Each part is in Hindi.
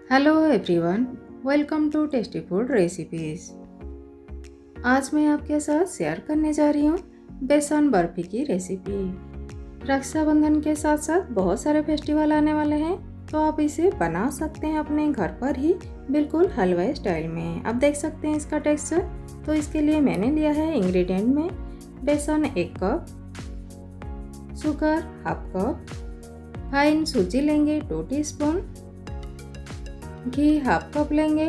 Hello everyone, welcome to tasty food recipes. आज मैं आपके साथ शेयर करने जा रही हूँ बेसन बर्फी की रेसिपी। रक्षाबंधन के साथ साथ बहुत सारे फेस्टिवल आने वाले हैं, तो आप इसे बना सकते हैं अपने घर पर ही, बिल्कुल हलवाई स्टाइल में। आप देख सकते हैं इसका टेक्सचर। तो इसके लिए मैंने लिया है इंग्रेडिएंट में बेसन 1 कप, शुगर 1/2 कप, फाइन सूजी लेंगे 2 टीस्पून, घी 1/2 कप लेंगे,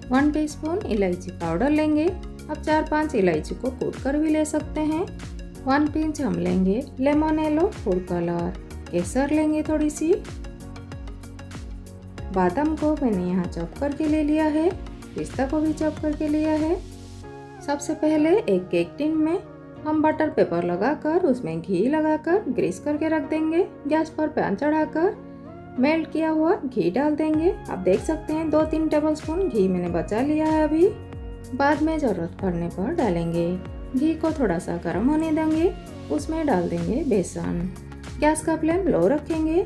1 टीस्पून इलायची पाउडर लेंगे। अब 4-5 इलायची को कूट कर भी ले सकते हैं। 1 पिंच हम लेंगे लेमन येलो फूड कलर, केसर लेंगे थोड़ी सी। बादाम को मैंने यहाँ चॉप करके ले लिया है, पिस्ता को भी चॉप करके लिया है। सबसे पहले एक केक टिन में हम बटर पेपर लगाकर उसमें घी लगाकर ग्रीस करके रख देंगे। गैस पर पैन चढ़ाकर मेल्ट किया हुआ घी डाल देंगे। आप देख सकते हैं 2-3 टेबलस्पून घी मैंने बचा लिया है अभी, बाद में ज़रूरत पड़ने पर डालेंगे। घी को थोड़ा सा गर्म होने देंगे, उसमें डाल देंगे बेसन। गैस का फ्लेम लो रखेंगे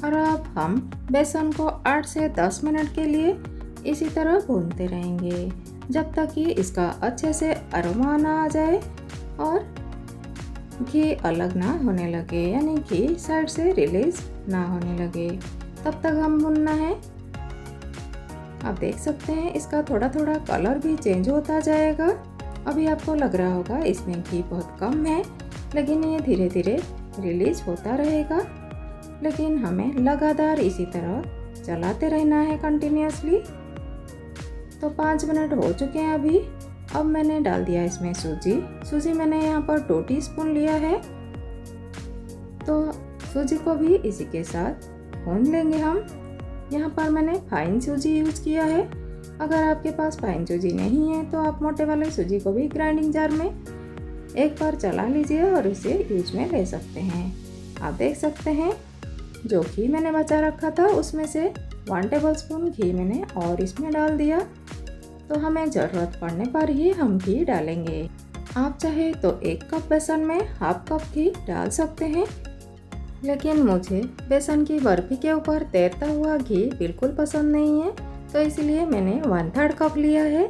और अब हम बेसन को 8 से 10 मिनट के लिए इसी तरह भूनते रहेंगे जब तक कि इसका अच्छे से अरोमा ना आ जाए और घी अलग ना होने लगे, यानी घी साइड से रिलीज ना होने लगे, तब तक हम भूनना है। आप देख सकते हैं इसका थोड़ा थोड़ा कलर भी चेंज होता जाएगा। अभी आपको लग रहा होगा इसमें घी बहुत कम है, लेकिन ये धीरे धीरे रिलीज होता रहेगा। लेकिन हमें लगातार इसी तरह चलाते रहना है कंटिन्यूअसली। तो 5 मिनट हो चुके हैं अभी। अब मैंने डाल दिया इसमें सूजी मैंने यहाँ पर 2 टीस्पून लिया है। तो सूजी को भी इसी के साथ भून लेंगे हम। यहाँ पर मैंने फाइन सूजी यूज़ किया है। अगर आपके पास फाइन सूजी नहीं है तो आप मोटे वाले सूजी को भी ग्राइंडिंग जार में एक बार चला लीजिए और इसे यूज में ले सकते हैं। आप देख सकते हैं जो घी मैंने बचा रखा था उसमें से 1 टेबलस्पून घी मैंने और इसमें डाल दिया। तो हमें ज़रूरत पड़ने पर ही हम घी डालेंगे। आप चाहे तो 1 कप बेसन में 1/2 कप घी डाल सकते हैं, लेकिन मुझे बेसन की बर्फी के ऊपर तैरता हुआ घी बिल्कुल पसंद नहीं है, तो इसलिए मैंने 1/3 कप लिया है।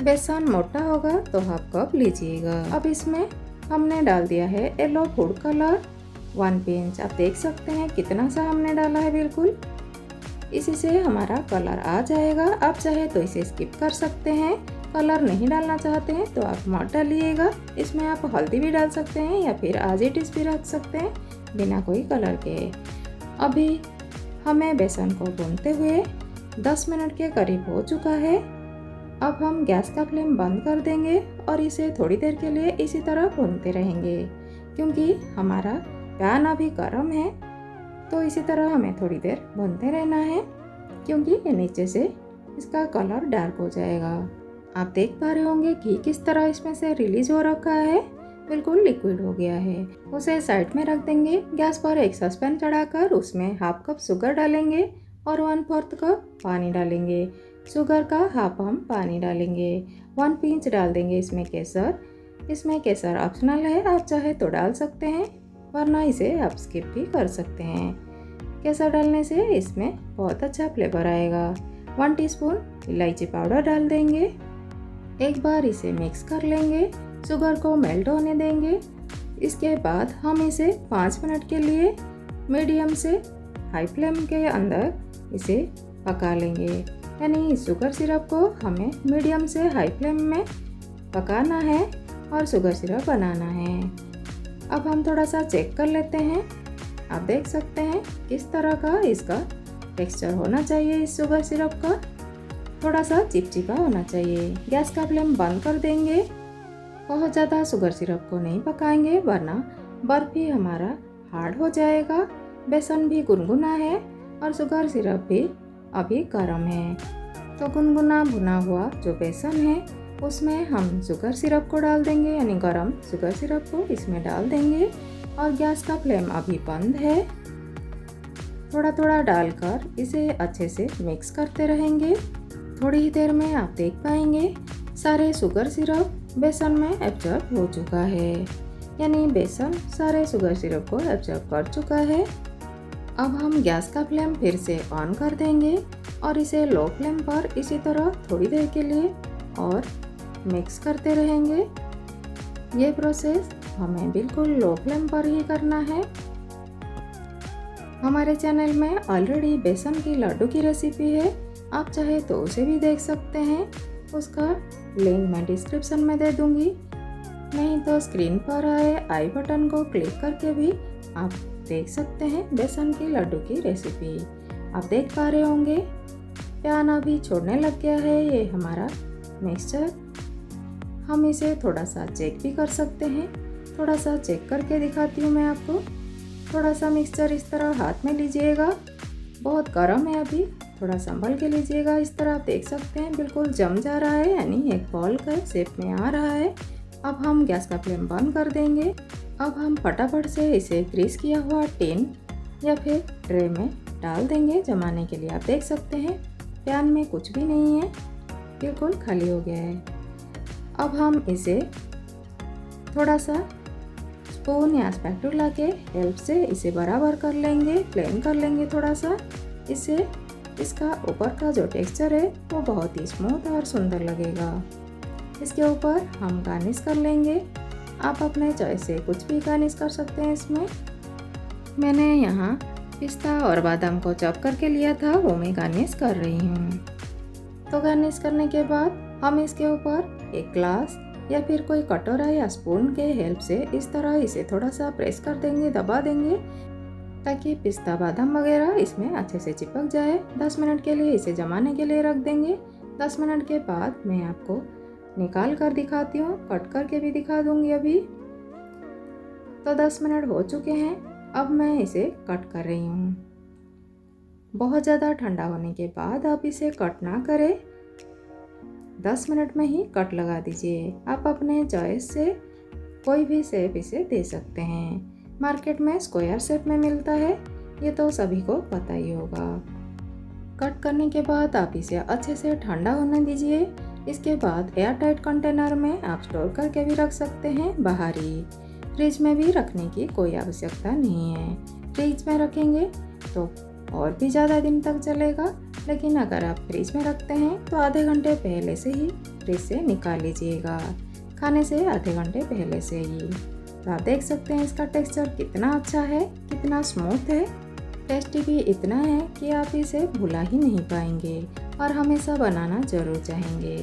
बेसन मोटा होगा तो 1/2 कप लीजिएगा। अब इसमें हमने डाल दिया है येलो फूड कलर 1 पिंच। आप देख सकते हैं कितना सा हमने डाला है, बिल्कुल इसी से हमारा कलर आ जाएगा। आप चाहे तो इसे स्किप कर सकते हैं, कलर नहीं डालना चाहते हैं तो आप मत डालिएगा। इसमें आप हल्दी भी डाल सकते हैं या फिर एज इट इज़ भी रख सकते हैं बिना कोई कलर के। अभी हमें बेसन को भूनते हुए 10 मिनट के करीब हो चुका है। अब हम गैस का फ्लेम बंद कर देंगे और इसे थोड़ी देर के लिए इसी तरह भूनते रहेंगे, क्योंकि हमारा पैन अभी गर्म है। तो इसी तरह हमें थोड़ी देर भूनते रहना है, क्योंकि ये नीचे से इसका कलर डार्क हो जाएगा। आप देख पा रहे होंगे घी किस तरह इसमें से रिलीज हो रखा है, बिल्कुल लिक्विड हो गया है। उसे साइड में रख देंगे। गैस पर एक सॉसपैन चढ़ाकर उसमें 1/2 कप शुगर डालेंगे और 1/4 कप पानी डालेंगे। शुगर का 1/2 हम पानी डालेंगे। 1 पिंच डाल देंगे इसमें केसर। इसमें केसर ऑप्शनल है, आप चाहे तो डाल सकते हैं, वरना इसे आप स्किप भी कर सकते हैं। केसर डालने से इसमें बहुत अच्छा फ्लेवर आएगा। 1 टीस्पून इलायची पाउडर डाल देंगे। एक बार इसे मिक्स कर लेंगे, शुगर को मेल्ट होने देंगे। इसके बाद हम इसे 5 मिनट के लिए मीडियम से हाई फ्लेम के अंदर इसे पका लेंगे। यानी इस शुगर सिरप को हमें मीडियम से हाई फ्लेम में पकाना है और शुगर सिरप बनाना है। अब हम थोड़ा सा चेक कर लेते हैं। आप देख सकते हैं किस तरह का इसका टेक्सचर होना चाहिए। इस शुगर सिरप का थोड़ा सा चिपचिपा होना चाहिए। गैस का फ्लेम बंद कर देंगे। बहुत ज़्यादा शुगर सिरप को नहीं पकाएंगे, वरना बर्फी हमारा हार्ड हो जाएगा। बेसन भी गुनगुना है और शुगर सिरप भी अभी गर्म है। तो गुनगुना भुना हुआ जो बेसन है उसमें हम शुगर सिरप को डाल देंगे, यानी गरम शुगर सिरप को इसमें डाल देंगे और गैस का फ्लेम अभी बंद है। थोड़ा थोड़ा डालकर इसे अच्छे से मिक्स करते रहेंगे। थोड़ी ही देर में आप देख पाएंगे सारे शुगर सिरप बेसन में एब्जॉर्ब हो चुका है, यानी बेसन सारे शुगर सिरप को एब्जॉर्ब कर चुका है। अब हम गैस का फ्लेम फिर से ऑन कर देंगे और इसे लो फ्लेम पर इसी तरह थोड़ी देर के लिए और मिक्स करते रहेंगे। ये प्रोसेस हमें बिल्कुल लो फ्लेम पर ही करना है। हमारे चैनल में ऑलरेडी बेसन की लड्डू की रेसिपी है, आप चाहे तो उसे भी देख सकते हैं। उसका लिंक मैं डिस्क्रिप्शन में दे दूंगी, नहीं तो स्क्रीन पर आए आई बटन को क्लिक करके भी आप देख सकते हैं बेसन की लड्डू की रेसिपी। आप देख पा रहे होंगे पैन अभी छोड़ने लग गया है ये हमारा मिक्सचर। हम इसे थोड़ा सा चेक भी कर सकते हैं, थोड़ा सा चेक करके दिखाती हूँ मैं आपको। थोड़ा सा मिक्सचर इस तरह हाथ में लीजिएगा, बहुत गर्म है अभी, थोड़ा संभल के लीजिएगा। इस तरह आप देख सकते हैं बिल्कुल जम जा रहा है, यानी एक बॉल का शेप में आ रहा है। अब हम गैस का फ्लेम बंद कर देंगे। अब हम फटाफट से इसे ग्रीस किया हुआ टिन या फिर ट्रे में डाल देंगे जमाने के लिए। आप देख सकते हैं पैन में कुछ भी नहीं है, बिल्कुल खाली हो गया है। अब हम इसे थोड़ा सा स्पून या स्पैटुला के हेल्प से इसे बराबर कर लेंगे, प्लेन कर लेंगे थोड़ा सा। इससे इसका ऊपर का जो टेक्सचर है वो बहुत ही स्मूथ और सुंदर लगेगा। इसके ऊपर हम गार्निश कर लेंगे, आप अपने चॉइस से कुछ भी गार्निश कर सकते हैं। इसमें मैंने यहाँ पिस्ता और बादाम को चॉप करके लिया था, वो मैं गार्निश कर रही हूँ। तो गार्निश करने के बाद हम इसके ऊपर एक ग्लास या फिर कोई कटोरा या स्पून के हेल्प से इस तरह इसे थोड़ा सा प्रेस कर देंगे, दबा देंगे, ताकि पिस्ता बादाम वगैरह इसमें अच्छे से चिपक जाए। 10 मिनट के लिए इसे जमाने के लिए रख देंगे। 10 मिनट के बाद मैं आपको निकाल कर दिखाती हूँ, कट करके भी दिखा दूंगी अभी। तो 10 मिनट हो चुके हैं, अब मैं इसे कट कर रही हूँ। बहुत ज़्यादा ठंडा होने के बाद आप इसे कट ना करें, 10 मिनट में ही कट लगा दीजिए। आप अपने चॉइस से कोई भी शेप इसे दे सकते हैं। मार्केट में स्क्वायर शेप में मिलता है, ये तो सभी को पता ही होगा। कट करने के बाद आप इसे अच्छे से ठंडा होने दीजिए। इसके बाद एयर टाइट कंटेनर में आप स्टोर करके भी रख सकते हैं, बाहर ही। फ्रिज में भी रखने की कोई आवश्यकता नहीं है। फ्रिज में रखेंगे तो और भी ज़्यादा दिन तक चलेगा, लेकिन अगर आप फ्रिज में रखते हैं तो आधे घंटे पहले से ही फ्रिज से निकाल लीजिएगा, खाने से आधे घंटे पहले से ही। तो आप देख सकते हैं इसका टेक्सचर कितना अच्छा है, कितना स्मूथ है, टेस्टी भी इतना है कि आप इसे भुला ही नहीं पाएंगे और हमेशा बनाना ज़रूर चाहेंगे।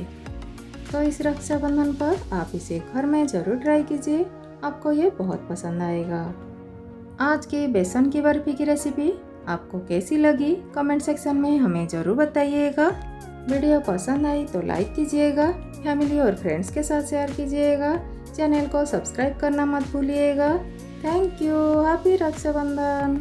तो इस रक्षाबंधन पर आप इसे घर में ज़रूर ट्राई कीजिए, आपको ये बहुत पसंद आएगा। आज की बेसन की बर्फी की रेसिपी आपको कैसी लगी कमेंट सेक्शन में हमें ज़रूर बताइएगा। वीडियो पसंद आई तो लाइक कीजिएगा, फैमिली और फ्रेंड्स के साथ शेयर कीजिएगा, चैनल को सब्सक्राइब करना मत भूलिएगा। Thank you. हैप्पी रक्षाबंधन।